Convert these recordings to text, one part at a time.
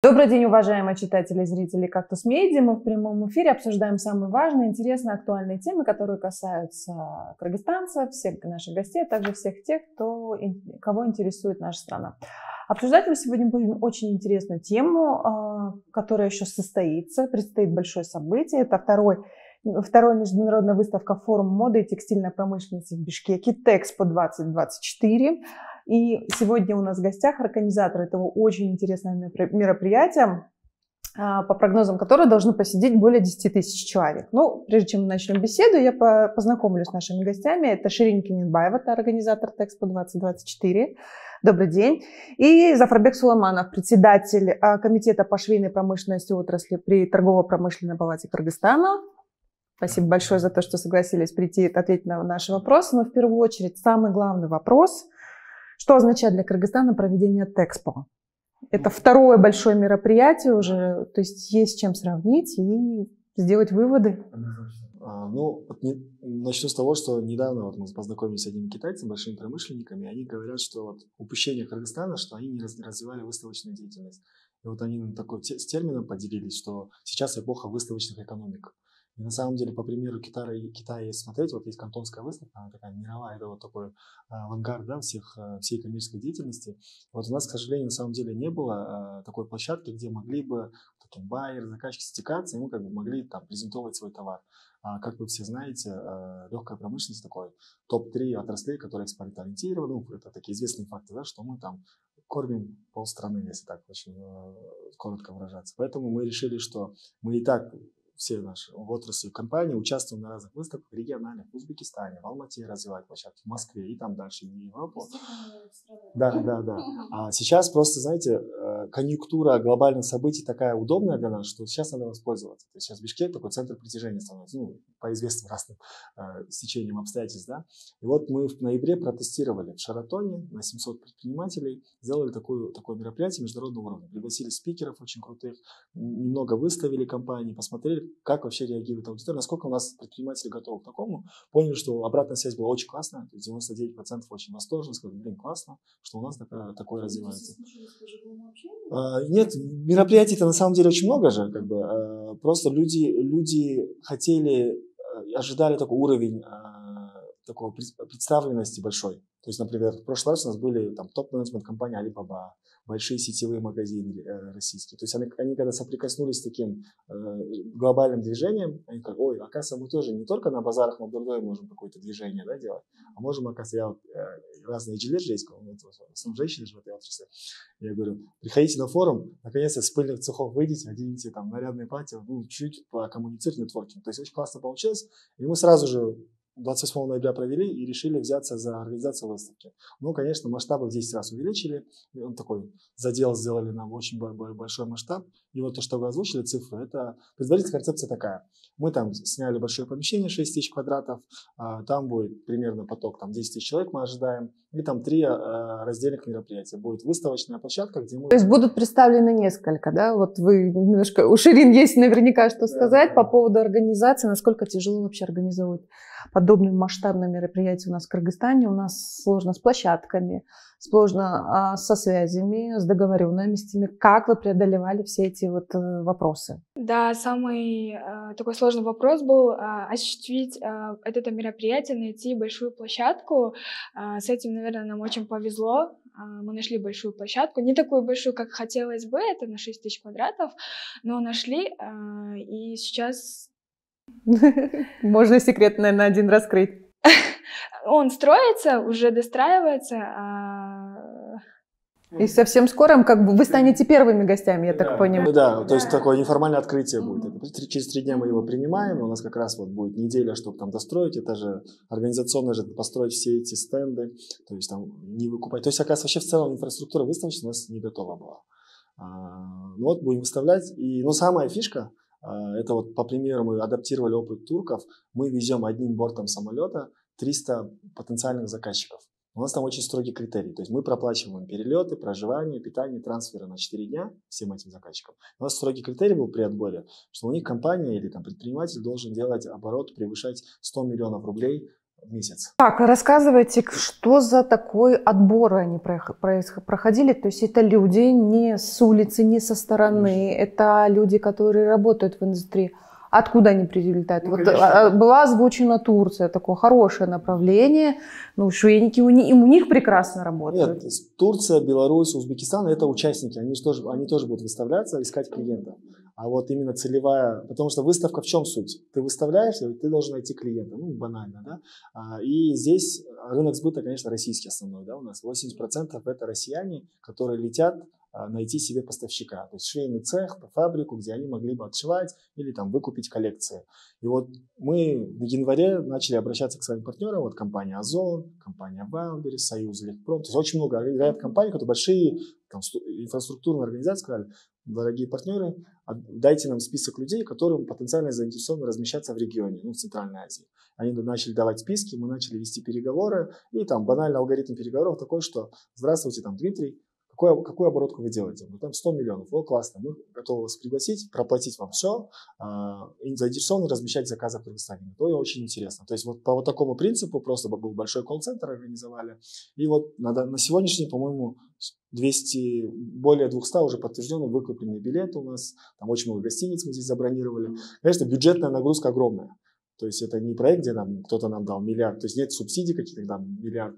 Добрый день, уважаемые читатели и зрители «Кактус Медиа». Мы в прямом эфире обсуждаем самые важные, интересные, актуальные темы, которые касаются кыргызстанцев, всех наших гостей, а также всех тех, кого интересует наша страна. Обсуждать мы сегодня будем очень интересную тему, которая еще состоится. Предстоит большое событие. Это вторая международная выставка «Форум моды и текстильной промышленности в Бишкеке» Тэкспо 2024. И сегодня у нас в гостях организатор этого очень интересного мероприятия, по прогнозам которого должны посетить более 10 тысяч человек. Ну, прежде чем мы начнем беседу, я познакомлюсь с нашими гостями. Это Ширин Кененбаева, это организатор Тэкспо 2024. Добрый день. И Зафарбек Суламанов, председатель комитета по швейной промышленности отрасли при Торгово-промышленной палате Кыргызстана. Спасибо большое за то, что согласились прийти и ответить на наши вопросы. Но в первую очередь самый главный вопрос – что означает для Кыргызстана проведение Тэкспо? Это второе большое мероприятие уже, то есть есть чем сравнить и сделать выводы. Начну с того, что недавно мы познакомились с одними китайцами, большими промышленниками, и они говорят, что упущение Кыргызстана, что они не развивали выставочную деятельность. И они с термином поделились, что сейчас эпоха выставочных экономик. И на самом деле, по примеру Китая, если смотреть, есть Кантонская выставка, она такая мировая, это такой авангард, всей коммерческой деятельности. У нас, к сожалению, на самом деле не было такой площадки, где могли бы байеры, заказчики стекаться, и мы могли презентовать свой товар. Как вы все знаете, легкая промышленность такой топ-3 отраслей, которые экспортоориентированы. Это такие известные факты, что мы кормим полстраны, если так очень коротко выражаться. Поэтому мы решили, что мы и так все наши отрасли компании участвуем на разных выставках региональных в Узбекистане, в Алмате развивать площадки, в Москве и там дальше в Европу. Да. А сейчас просто, знаете, конъюнктура глобальных событий такая удобная для нас, что сейчас надо воспользоваться. То есть сейчас Бишкек такой центр притяжения становится, по известным разным стечениям обстоятельств, да. И мы в ноябре протестировали в Шаратоне на 700 предпринимателей, сделали такое мероприятие международного уровня. Пригласили спикеров очень крутых, немного выставили компании, посмотрели, как вообще реагирует аудитория, насколько у нас предприниматели готовы к такому. Поняли, что обратная связь была очень классная, то есть 99% очень восторженно, сказали, классно, что у нас такое развивается. Нет, мероприятий-то на самом деле очень много же, просто люди хотели, ожидали такой уровень такой представленности большой. То есть, например, в прошлый раз у нас были топ-менеджмент компании Alibaba, большие сетевые магазины российские. То есть они когда соприкоснулись с таким глобальным движением, они как, оказывается, мы тоже не только на базарах, на Бурдое можем какое-то движение делать, а можем, оказывается, разные инженеры же есть, сам женщины же в этой отрасли. Я говорю, приходите на форум, наконец-то с пыльных цехов выйдите, оденете нарядные платья, чуть покоммуницировать, нетворкинг. То есть очень классно получилось, и мы сразу же 28 ноября провели и решили взяться за организацию выставки. Конечно, масштабы в 10 раз увеличили. И он такой задел сделали нам очень большой масштаб. И то, что вы озвучили, цифры, это предварительная концепция такая. Мы сняли большое помещение, 6 тысяч квадратов. Там будет примерно поток, 10 тысяч человек мы ожидаем. И 3 раздельных мероприятия. Будет выставочная площадка, где мы... То есть будут представлены несколько, да? Вы немножко... У Ширин есть наверняка что сказать по поводу организации. Насколько тяжело вообще организовывать подобные масштабные мероприятия у нас в Кыргызстане. У нас сложно с площадками, сложно со связями, с договоренностями. Как вы преодолевали все эти вопросы? Да, самый такой сложный вопрос был осуществить это мероприятие, найти большую площадку. С этим, наверное, нам очень повезло. Мы нашли большую площадку, не такую большую, как хотелось бы, это на 6 тысяч квадратов, но нашли, и сейчас... Можно секрет, наверное, один раскрыть. Он строится, уже достраивается. И совсем скоро вы станете первыми гостями, я так понимаю. Да, то есть такое неформальное открытие будет. Через 3 дня мы его принимаем, у нас как раз будет неделя, чтобы достроить, это же организационно построить все эти стенды, то есть не выкупать. То есть, оказывается, вообще в целом инфраструктура выставочная у нас не готова была. Будем выставлять. И, самая фишка, это по примеру мы адаптировали опыт турков, мы везем одним бортом самолета 300 потенциальных заказчиков. У нас там очень строгие критерии. То есть мы проплачиваем перелеты, проживание, питание, трансферы на 4 дня всем этим заказчикам. У нас строгий критерий был при отборе, что у них компания или предприниматель должен делать оборот, превышать 100 миллионов рублей в месяц. Так, рассказывайте, что за такой отбор они проходили? То есть это люди не с улицы, не со стороны, это люди, которые работают в индустрии. Откуда они прилетают? Ну, вот конечно. была озвучена Турция, такое хорошее направление. Ну, швейники у них прекрасно работают. Нет, Турция, Беларусь, Узбекистан – это участники, они тоже будут выставляться, искать клиентов. А вот именно целевая, потому что выставка в чем суть? Ты выставляешься, ты должен найти клиента, ну, банально, да. И здесь рынок сбыта, конечно, российский основной, да, у нас 80% это россияне, которые летят найти себе поставщика, то есть швейный цех, фабрику, где они могли бы отшивать или там выкупить коллекции. И вот мы в январе начали обращаться к своим партнерам, вот компания Озон, компания Wildberries, Союз Лекпром, то есть очень много ряд компаний, которые большие там, инфраструктурные организации сказали: дорогие партнеры, дайте нам список людей, которым потенциально заинтересованы размещаться в регионе, ну, в Центральной Азии. Они начали давать списки, мы начали вести переговоры, и там банальный алгоритм переговоров такой, что: здравствуйте, там, Дмитрий, какую оборотку вы делаете? Ну, там 100 миллионов. О, классно, мы готовы вас пригласить, проплатить вам все, и заинтересованы размещать заказы в Кыргызстане. То и очень интересно. То есть вот по вот такому принципу просто был большой колл-центр организовали. И вот на сегодняшний день, по-моему, более 200 уже подтверждены выкупленные билеты у нас. Там очень много гостиниц мы здесь забронировали. Конечно, бюджетная нагрузка огромная. То есть это не проект, где кто-то нам дал миллиард, то есть нет субсидий каких-то, там миллиард.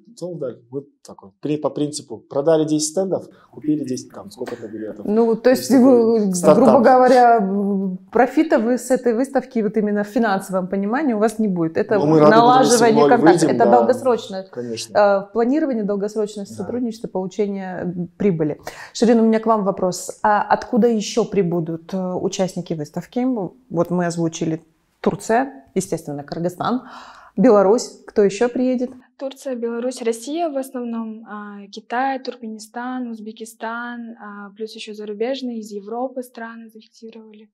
Мы такой, по принципу продали 10 стендов, купили 10, там, сколько-то билетов. Ну, то есть вы, грубо говоря, профита вы с этой выставки вот именно в финансовом понимании у вас не будет. Это налаживание контакта, это да, долгосрочное планирование, долгосрочное сотрудничество, получение прибыли. Ширин, у меня к вам вопрос. А откуда еще прибудут участники выставки? Вот мы озвучили Турция, естественно, Кыргызстан, Беларусь. Кто еще приедет? Турция, Беларусь, Россия в основном, Китай, Туркменистан, Узбекистан, плюс еще зарубежные, из Европы страны зафиксировали.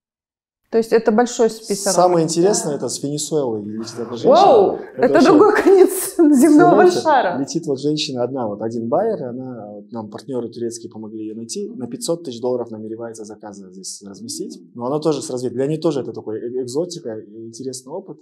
То есть это большой список. Самое интересное, это с Венесуэлы летит эта женщина. Вау! Это другой конец земного шара. Летит вот женщина одна, вот один байер, нам партнеры турецкие помогли ее найти, на $500 тысяч намеревается заказы здесь разместить. Но она тоже с разведкой. Для нее тоже это такой экзотика, интересный опыт.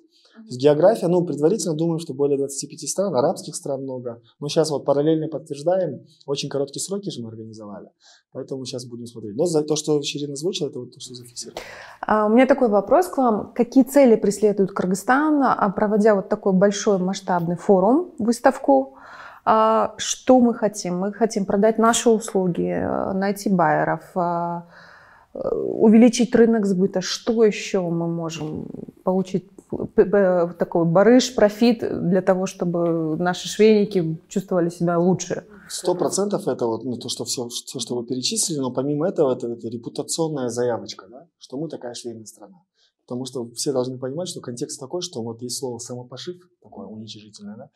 География, предварительно думаем, что более 25 стран, арабских стран много. Но сейчас вот параллельно подтверждаем, очень короткие сроки же мы организовали. Поэтому сейчас будем смотреть. Но за то, что Ширин озвучил, это вот то, что зафиксировано. У меня такой вопрос к вам. Какие цели преследует Кыргызстан, проводя вот такой большой масштабный форум, выставку? Что мы хотим? Мы хотим продать наши услуги, найти байеров, увеличить рынок сбыта. Что еще мы можем получить? Такой барыш, профит для того, чтобы наши швейники чувствовали себя лучше? 100% это вот, то, что все, что вы перечислили, но помимо этого это репутационная заявочка, да, что мы такая швейная страна. Потому что все должны понимать, что контекст такой, что вот есть слово самопошив, такое уничижительное, да,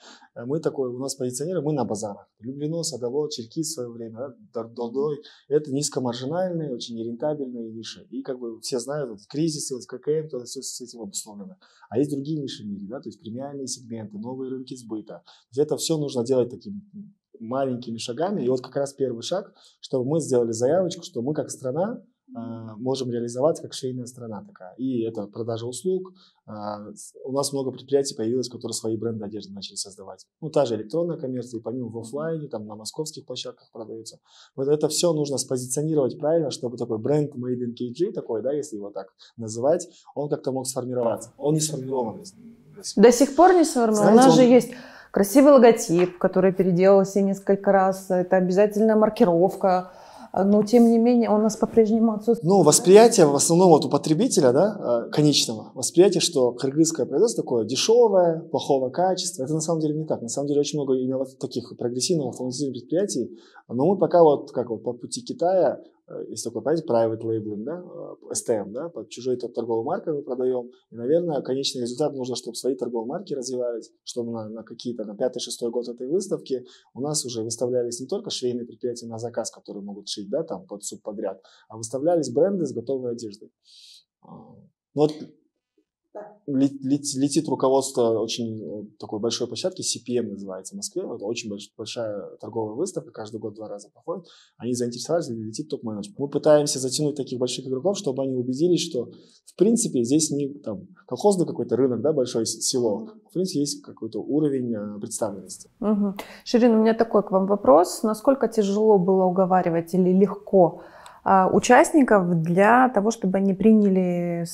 у нас позиционеры, мы на базарах. Люблино, Садовод, Черкис в свое время, да, Додой, это низкомаржинальные, очень нерентабельные ниши. И как бы все знают, вот, кризисы, вот, ККМ, то все с этим обусловлено. А есть другие ниши в мире, да, то есть премиальные сегменты, новые рынки сбыта. То есть это все нужно делать таким маленькими шагами. И вот как раз первый шаг, чтобы мы сделали заявочку, что мы как страна можем реализоваться как швейная страна такая. И это продажа услуг. У нас много предприятий появилось, которые свои бренды одежды начали создавать. Та же электронная коммерция, и помимо в офлайне, там на московских площадках продается. Вот это все нужно спозиционировать правильно, чтобы такой бренд Made in KG, такой, да, если его так называть, он как-то мог сформироваться. Он не сформирован. До сих пор не сформирован. У нас же есть красивый логотип, который переделался несколько раз. Это обязательно маркировка. Но, тем не менее, он у нас по-прежнему отсутствует. Восприятие, в основном вот у потребителя, да, конечного, восприятие, что кыргызское производство такое дешевое, плохого качества. Это на самом деле не так. На самом деле очень много таких прогрессивных автоматизированных предприятий. Но мы пока по пути Китая, есть такой понятие private labeling, да, STM, да, под чужой торговой маркой мы продаем. И, наверное, конечный результат нужно, чтобы свои торговые марки развивались, чтобы на 5-6 год этой выставки у нас уже выставлялись не только швейные предприятия на заказ, которые могут шить, да, там под субподряд, а выставлялись бренды с готовой одеждой. Вот летит руководство очень такой большой площадки, CPM называется в Москве. Это очень большая торговая выставка, каждый год 2 раза проходит. Они заинтересовались, летит топ-менеджмент. Мы пытаемся затянуть таких больших игроков, чтобы они убедились, что в принципе здесь не там колхозный какой-то рынок, да, большое село. В принципе, есть какой-то уровень представленности. Угу. Ширин, у меня такой к вам вопрос. Насколько тяжело было уговаривать или легко участников для того, чтобы они приняли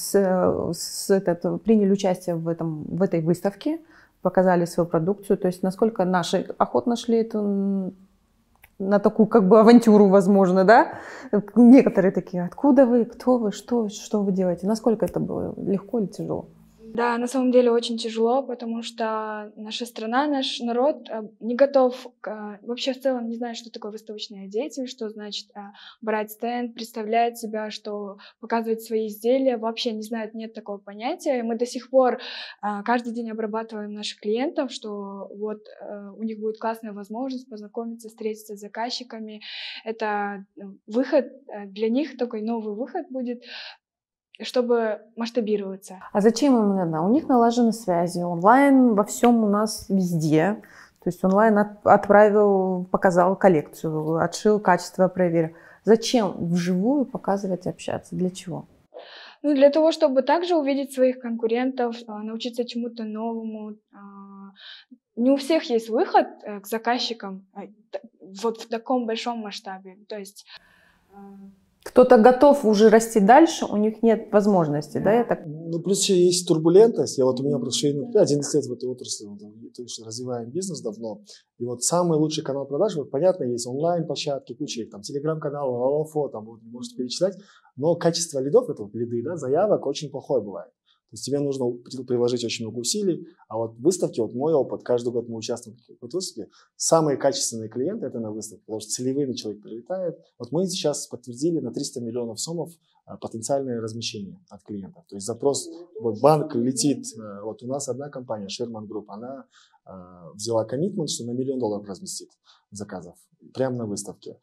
участие в этой выставке, показали свою продукцию? То есть насколько наши охотно шли это на такую как бы авантюру, возможно, да? Некоторые такие: откуда вы, кто вы, что вы делаете? Насколько это было легко или тяжело? Да, на самом деле очень тяжело, потому что наша страна, наш народ не готов, вообще в целом не знает, что такое выставочная деятельность, что значит брать стенд, представлять себя, что показывать свои изделия, вообще не знает, нет такого понятия. И мы до сих пор каждый день обрабатываем наших клиентов, что вот у них будет классная возможность познакомиться, встретиться с заказчиками. Это выход для них, такой новый выход будет, чтобы масштабироваться. А зачем им это? У них налажены связи, онлайн во всем у нас везде. То есть онлайн отправил, показал коллекцию, отшил, качество проверил. Зачем вживую показывать и общаться? Для чего? Ну, для того, чтобы также увидеть своих конкурентов, научиться чему-то новому. Не у всех есть выход к заказчикам вот в таком большом масштабе. То есть кто-то готов уже расти дальше, у них нет возможности, да? Ну, плюс еще есть турбулентность. У меня просто 11 лет в этой отрасли, то есть развиваем бизнес давно. И вот самый лучший канал продаж, вот понятно, есть онлайн-площадки, куча их, там, телеграм-каналы, Лалафо, там, вот, можете перечислять, но качество лидов, это вот лиды, да, заявок очень плохое бывает. То есть тебе нужно приложить очень много усилий, а вот выставки, вот мой опыт, каждый год мы участвуем в какой-то выставке, самые качественные клиенты это на выставке, потому что целевыми человек прилетает. Вот мы сейчас подтвердили на 300 миллионов сомов потенциальное размещение от клиентов. То есть запрос, вот банк летит, вот у нас одна компания, Sherman Group, она взяла коммитмент, что на $1 миллион разместит заказов прямо на выставке.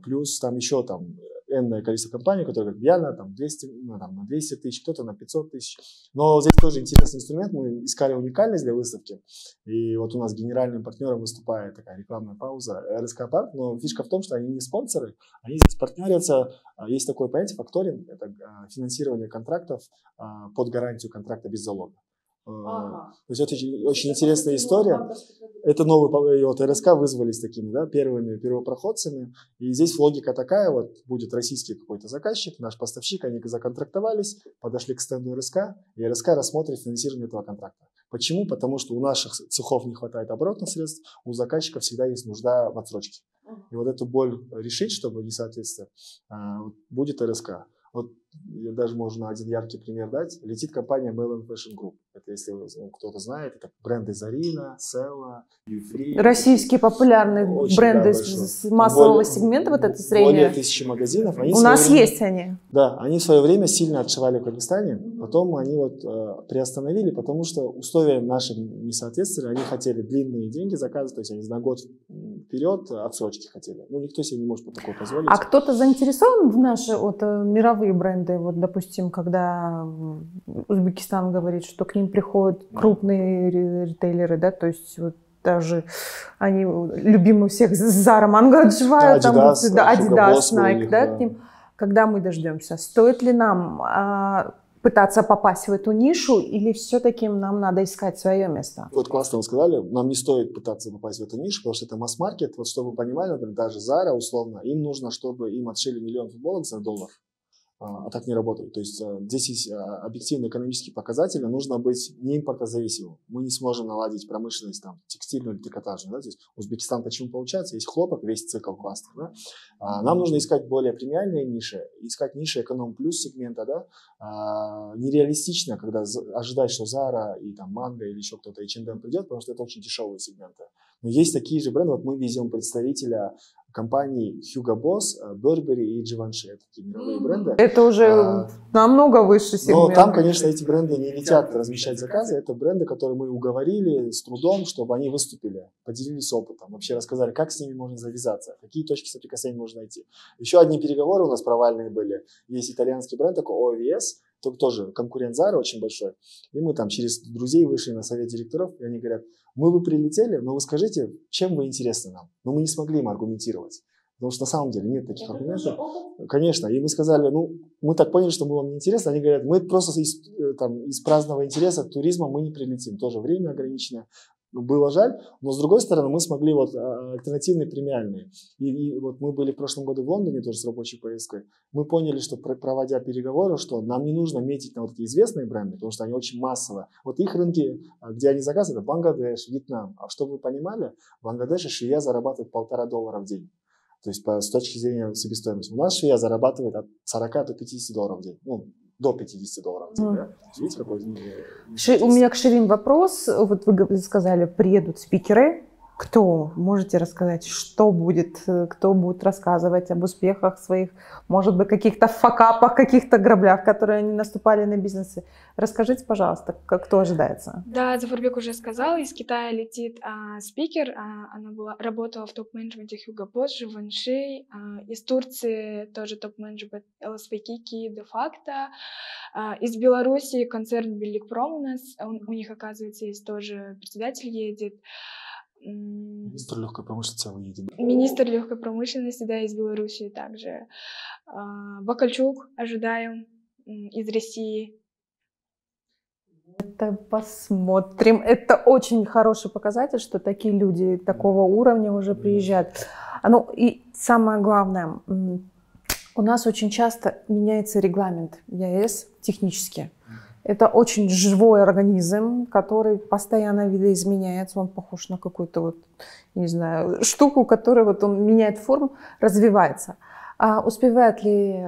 Плюс там еще там энное количество компаний, которые говорят, я на там, 200, ну, там, на 200 тысяч, кто-то на 500 тысяч. Но здесь тоже интересный инструмент. Мы искали уникальность для выставки. И вот у нас генеральным партнером выступает такая рекламная пауза РСК Парк. Но фишка в том, что они не спонсоры, они здесь партнерятся. Есть такое понятие факторинг, это финансирование контрактов под гарантию контракта без залога. То есть это очень интересная история. Это новый, вот РСК вызвались такими, да, первыми первопроходцами. И здесь логика такая, вот будет российский какой-то заказчик, наш поставщик, они законтрактовались, подошли к стенду РСК, и РСК рассмотрит финансирование этого контракта. Почему? Потому что у наших цехов не хватает оборотных средств, у заказчика всегда есть нужда в отсрочке. И вот эту боль решить, чтобы несоответствие, будет РСК. Вот даже можно один яркий пример дать. Летит компания Melon Fashion Group. Это, если кто-то знает, это бренды Зарина, Села, Юфри. Российские популярные очень, бренды да, с массового сегмента, вот это среднее. Более 1000 магазинов. У нас есть они. Да, они в свое время сильно отшивали в Кыргызстане. Потом они вот приостановили, потому что условия нашим не соответствовали. Они хотели длинные деньги заказывать, то есть они на год вперед отсрочки хотели. Ну, никто себе не может такого позволить. А кто-то заинтересован в наши вот мировые бренды? Вот, допустим, когда Узбекистан говорит, что к ним приходят крупные ритейлеры, да, то есть вот даже они любимые всех Zara, Mango, Adjiva, там, Adidas, Nike, да, к ним. Когда мы дождемся? Стоит ли нам пытаться попасть в эту нишу или все-таки нам надо искать свое место? Вот классно вы сказали, нам не стоит пытаться попасть в эту нишу, потому что это масс-маркет. Вот чтобы вы понимали, например, даже Zara условно, им нужно, чтобы им отшили 1 миллион футболок за $1. А так не работает. То есть здесь есть объективные экономические показатели, нужно быть не импортозависимым. Мы не сможем наладить промышленность там, текстильную или трикотажную. Да? Здесь Узбекистан почему получается? Есть хлопок, весь цикл классный. Да? Нам нужно искать более премиальные ниши, искать ниши эконом-плюс сегмента. Да? Нереалистично, когда ожидать, что Zara и там Mango или еще кто-то H&M придет, потому что это очень дешевые сегменты. Но есть такие же бренды. Вот мы везем представителя компаний Hugo Boss, Burberry и Givenchy. Это такие мировые бренды. Это уже намного выше сегмент. Но там, конечно, эти бренды не летят размещать заказы. Это бренды, которые мы уговорили с трудом, чтобы они выступили, поделились опытом, вообще рассказали, как с ними можно завязаться, какие точки соприкосновения можно найти. Еще одни переговоры у нас провальные были. Есть итальянский бренд такой OVS. тоже конкурент Zara очень большой. И мы там через друзей вышли на совет директоров, и они говорят, мы бы прилетели, но вы скажите, чем вы интересны нам. Но мы не смогли им аргументировать. Потому что на самом деле нет таких аргументов. Конечно. И мы сказали, мы так поняли, что мы вам не интересны. Они говорят, мы просто из праздного интереса, туризма мы не прилетим. Тоже время ограниченное. Было жаль, но с другой стороны мы смогли альтернативные премиальные. И вот мы были в прошлом году в Лондоне тоже с рабочей поездкой. Мы поняли, что проводя переговоры, что нам не нужно метить на вот эти известные бренды, потому что они очень массовые. Вот их рынки, где они заказывают, это Бангладеш, Вьетнам. А чтобы вы понимали, в Бангладеше швея зарабатывает $1,5 в день. То есть с точки зрения себестоимости. У нас швея зарабатывает от 40 до $50 в день. До $50 в день, да? Видите, какой у меня к Ширин вопрос. Вот вы сказали, приедут спикеры. Кто? Можете рассказать, что будет? Кто будет рассказывать об успехах своих? Может быть, каких-то факапах, каких-то граблях, которые они наступали на бизнесе? Расскажите, пожалуйста, кто ожидается? Да, Зафарбек уже сказал, из Китая летит спикер. Она работала в топ-менеджменте Hugo Boss, Givenchy. Из Турции тоже топ-менеджмент LSV Kiki, de facto. Из Беларуси концерн Белликпром у нас. У них, оказывается, есть тоже председатель едет. Министр легкой промышленности выедет. Министр легкой промышленности, да, из Беларуси также. Бакальчук ожидаем из России. Это посмотрим. Это очень хороший показатель, что такие люди такого уровня уже приезжают. И самое главное, у нас очень часто меняется регламент ЕАЭС технически. Это очень живой организм, который постоянно видоизменяется. Он похож на какую-то штуку, которая он меняет форму, развивается. Успевает ли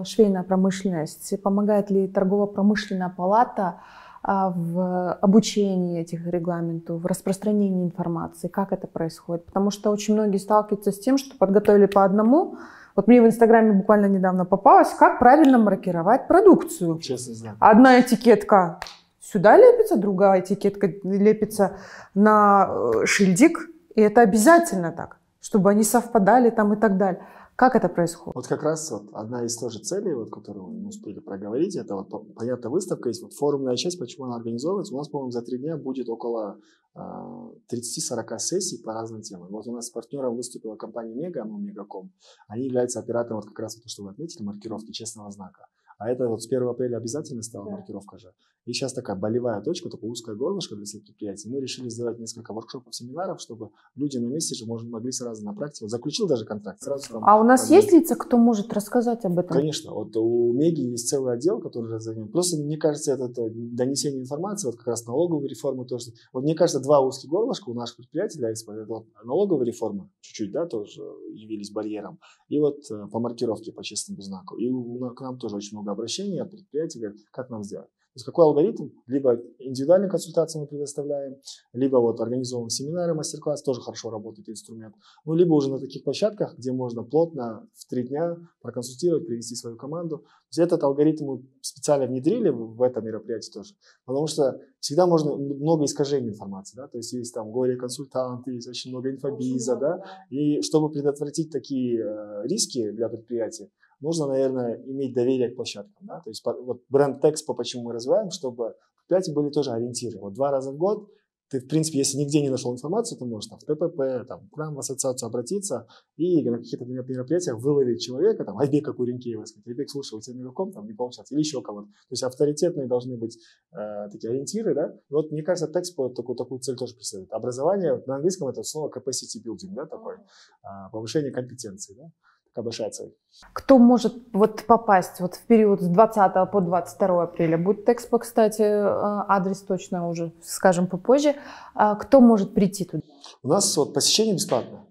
швейная промышленность, помогает ли торгово-промышленная палата в обучении этих регламентов, в распространении информации, как это происходит? Потому что очень многие сталкиваются с тем, что подготовили по одному. Вот мне в Инстаграме буквально недавно попалось, как правильно маркировать продукцию. Честно знаю. Одна этикетка сюда лепится, другая этикетка лепится на шильдик. И это обязательно так, чтобы они совпадали там и так далее. Как это происходит? Вот как раз одна из тоже целей, которую мы успели проговорить, это понятно, выставка есть, форумная часть, почему она организовывается. У нас, по-моему, за 3 дня будет около 30-40 сессий по разным темам. Вот у нас с партнером выступила компания Мега, Мегаком. Они являются оператором, как раз то, что вы отметили, маркировки честного знака. А это с 1 апреля обязательно стала маркировка же. И сейчас такая болевая точка, такое узкое горлышко для всех предприятий. Мы решили сделать несколько воркшопов, семинаров, чтобы люди на месте же могли сразу на практике. Заключил даже контракт. Сразу у нас есть лица, кто может рассказать об этом? Конечно. У Меги есть целый отдел, который развернет. Просто, мне кажется, это донесение информации, как раз налоговой реформы тоже. Мне кажется, 2 узких горлышка у наших предприятий для экспорта. Это налоговая реформа, чуть-чуть, да, тоже явились барьером. И по маркировке по честному знаку. И к нам тоже очень много обращений от предприятий, говорят, как нам сделать. То есть какой алгоритм? Либо индивидуальные консультации мы предоставляем, либо организовываем семинары, мастер-класс, тоже хорошо работает инструмент. Либо уже на таких площадках, где можно плотно в 3 дня проконсультировать, привести свою команду. То есть этот алгоритм мы специально внедрили в это мероприятие тоже, потому что всегда можно много искажений информации, да, то есть есть там горе-консультанты, есть очень много инфобиза, да, и чтобы предотвратить такие риски для предприятий, нужно, наверное, иметь доверие к площадкам. Да? То есть бренд Texpo, почему мы развиваем, чтобы предприятия были тоже ориентиры. 2 раза в год ты, в принципе, если нигде не нашел информацию, ты можешь в ТПП, к нам в ассоциацию обратиться и на каких-то мероприятиях выловить человека, Айбека Куренкеева, сказать, Айбек, слушай, у тебя Мегаком не получается, или еще кого-то. То есть авторитетные должны быть такие ориентиры. Да? И мне кажется, Texpo такую цель тоже преследует. Образование, на английском это слово capacity building, да, такое, повышение компетенции. Да? Большая цель. Кто может попасть в период с 20 по 22 апреля? Будет Texpo, кстати, адрес точно уже скажем попозже. Кто может прийти туда? У нас посещение бесплатно.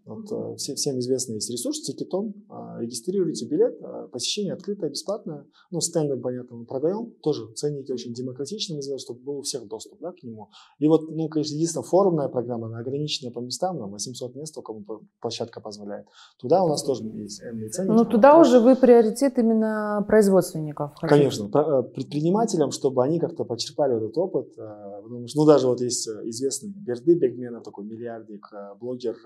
Всем известный есть ресурс Тикетон. Регистрируйте билет. Посещение открытое, бесплатное. Стенды, понятно, мы продаем. Тоже ценники очень демократичные, чтобы был у всех доступ, да, к нему. И конечно, единственная форумная программа, она ограниченная по местам, 800 мест, кому площадка позволяет. Туда у нас тоже есть ценники. Туда уже вы приоритет именно производственников. Конечно, предпринимателям, чтобы они как-то почерпали этот опыт. Потому что, даже есть известный Берды Бегменов, такой миллиардник, блогер,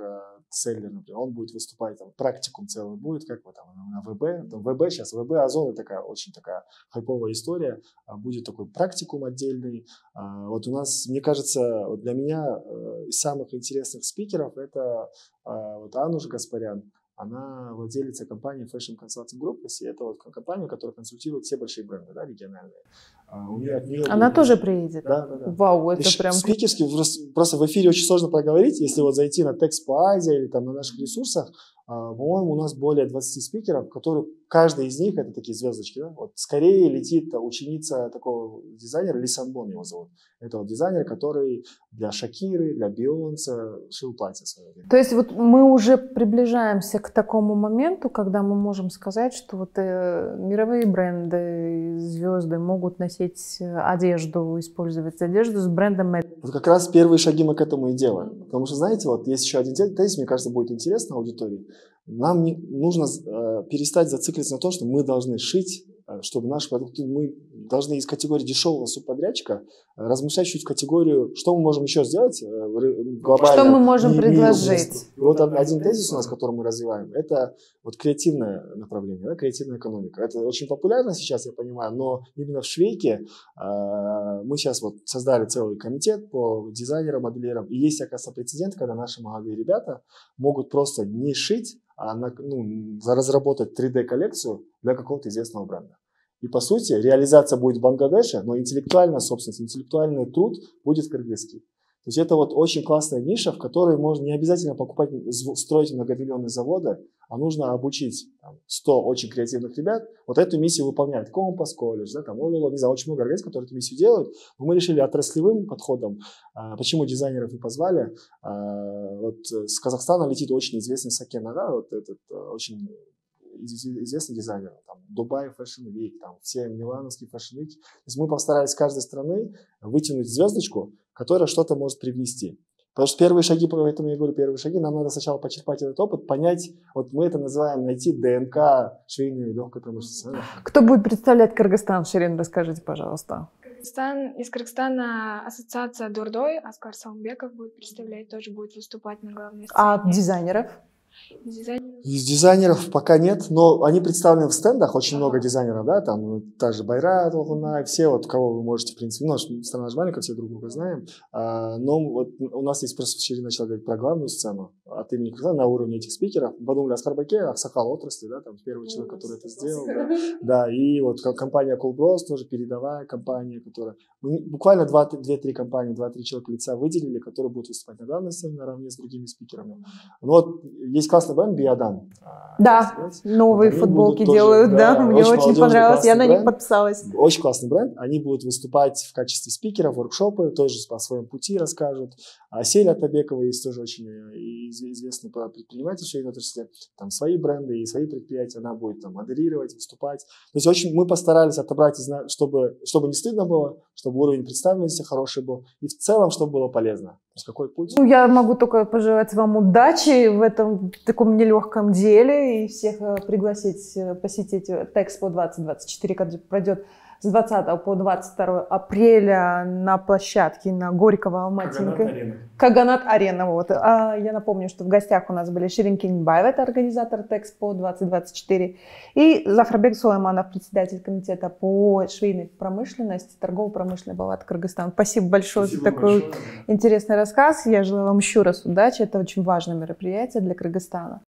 селлер, например, он будет выступать, там, практикум целый будет, как вот там на ВБ, там, ВБ сейчас, ВБ Озон такая очень такая хайповая история, будет такой практикум отдельный. Вот у нас, мне кажется, вот для меня из самых интересных спикеров это вот Ануш Гаспарян. Она владелица компании Fashion Consulting Group, и это вот компания, которая консультирует все большие бренды, да, региональные. Она тоже приедет? Да. Вау, это прям... Спикерский, просто в эфире очень сложно проговорить, если вот зайти на Texpo Азия или там на наших ресурсах, по-моему, у нас более 20 спикеров, которые, каждый из них, это такие звездочки, да? Вот с Кореи летит ученица такого дизайнера, Ли Санбон его зовут. Это вот дизайнер, который для Шакиры, для Бейонсе шил платье в свое время. То есть вот мы уже приближаемся к такому моменту, когда мы можем сказать, что вот мировые бренды, звезды могут носить одежду, использовать одежду с брендом. Вот как раз первые шаги мы к этому и делаем. Потому что, знаете, вот есть еще один тезис, мне кажется, будет интересно аудитории. Нам нужно перестать зациклиться на том, что мы должны шить, чтобы наш продукт, мы должны из категории дешевого субподрядчика размышлять чуть в категорию, что мы можем еще сделать глобально. Что мы можем предложить. И вот один тезис у нас, который мы развиваем, это вот креативное направление, да, креативная экономика. Это очень популярно сейчас, я понимаю, но именно в Швейке мы сейчас вот создали целый комитет по дизайнерам, модельерам, и есть, оказывается, прецедент, когда наши молодые ребята могут просто не шить, а разработать 3D-коллекцию для какого-то известного бренда. И, по сути, реализация будет в Бангладеше, но интеллектуальная собственность, интеллектуальный труд будет в Кыргызске. То есть это вот очень классная ниша, в которой можно не обязательно покупать, строить многомиллионные заводы, а нужно обучить 100 очень креативных ребят. Вот эту миссию выполняет Компас, колледж, да, там, не знаю, очень много организаций, которые эту миссию делают. Но мы решили отраслевым подходом, почему дизайнеров и позвали. Вот с Казахстана летит очень известный Сакен Ага, вот этот очень известный дизайнер, там, Дубай Fashion Week, там, все милановские Fashion Week. То есть мы постарались с каждой страны вытянуть звездочку, которая что-то может привнести. Потому что первые шаги, поэтому я говорю, первые шаги, нам надо сначала почерпать этот опыт, понять, вот мы это называем найти ДНК швейной легкой промышленности. Кто будет представлять Кыргызстан, Ширин, расскажите, пожалуйста. Из Кыргызстана ассоциация Дурдой, Аскар Салмбеков будет представлять, тоже будет выступать на главной сцене. А дизайнеров? Из дизайнеров пока нет, но они представлены в стендах, очень много дизайнеров, да, там та же Байрат, Луна, все, вот кого вы можете, в принципе, страна же маленькая, все друг друга знаем, но вот у нас есть просто Ширин начал говорить про главную сцену от имени Кыргызстана на уровне этих спикеров, подумали Аскар Баке, Аксакал отрасли, да, там первый человек, который это сделал, да, и вот компания Coolbros тоже передовая компания, которая, буквально 2-3 компании, 2-3 человека лица выделили, которые будут выступать на главной сцене наравне с другими спикерами. Вот есть классный бренд Биадам. Да, новые футболки делают, тоже, да, мне очень понравилось, я на них подписалась. Очень классный бренд, они будут выступать в качестве спикеров, воркшопы, тоже по своему пути расскажут. Селя Табекова есть тоже очень известный предприниматель в швейной отрасли, там свои бренды и свои предприятия, она будет там модерировать, выступать. То есть очень мы постарались отобрать, чтобы не стыдно было, чтобы уровень представленности хороший был, и в целом, чтобы было полезно. То есть какой путь? Ну, я могу только пожелать вам удачи в этом таком нелегком деле и всех пригласить посетить Texpo 2024, который пройдет с 20 по 22 апреля на площадке на Горького, Алматинка. Каганат-арена. Вот. Я напомню, что в гостях у нас были Ширин Кенбаева, это организатор Texpo 2024, и Зафарбек Сулайманов, председатель комитета по швейной промышленности, торгово-промышленной палаты Кыргызстана. Спасибо большое за такой интересный рассказ. Я желаю вам еще раз удачи. Это очень важное мероприятие для Кыргызстана.